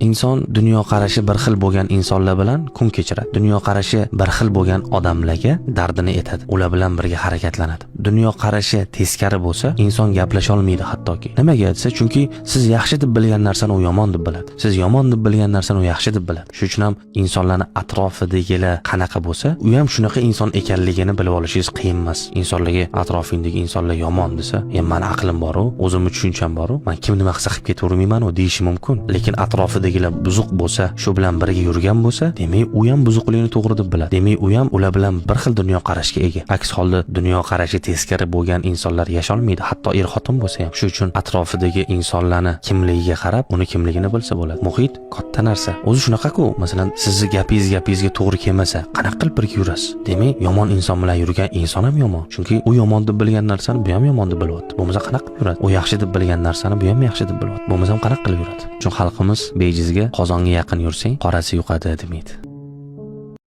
Inson dunyoqarashi bir xil bo'lgan insonlar bilan kun kechiradi. Dunyoqarashi bir xil bo'lgan odamlarga dardini aytadi. Ular bilan birga harakatlanadi. Dunyoqarashi teskari bo'lsa, inson gaplasha olmaydi hattoki. Nimaga desa, chunki siz yaxshi deb bilgan narsani u yomon deb biladi. Siz yomon deb bilgan narsani u yaxshi deb biladi. Shuning uchun ham insonlarning atrofidagilar qanaqa bo'lsa, u ham shunaqa inson ekanligini bilib olishingiz qiyin emas. Insonlarga atrofingdagi insonlar yomon desa, meni aqlim bor-u, o'zimni tushuncham bor-u, men kim nima qilsa qilib ketavermayman-u deyishi mumkin. Lekin atrofidagilar buzuq bo'lsa, shu bilan birga yurgan bo'lsa, demak u ham buzuqlikni to'g'ri deb biladi. Demak u ham ular bilan bir xil dunyoqarashga ega. Aks holda dunyoqarashi teskari bo'lgan insonlar yasholmaydi, hatto er-xotin bo'lsa ham. Shuning uchun atrofidagi insonlarni kimligiga qarab, uni kimligini bilsa bo'ladi. Muhit katta narsa. O'zi shunaqa-ku, masalan, sizni gapingizga to'g'ri kelmasa, qanaqa qilib birga yurasiz? Demak, yomon inson bilan yurgan inson ham yomon. Chunki u yomon deb bilgan narsani bu ham yomon deb bilyapti. Bo'lmasa qanaqa qilib yuradi? U yaxshi deb bilgan narsani bu ham yaxshi deb bilyapti. Bo'lmasa qanaqa qilib yuradi? Chunki xalqimiz bejizga qozonga yaqin yursang, qorasi yuqadi demaydi.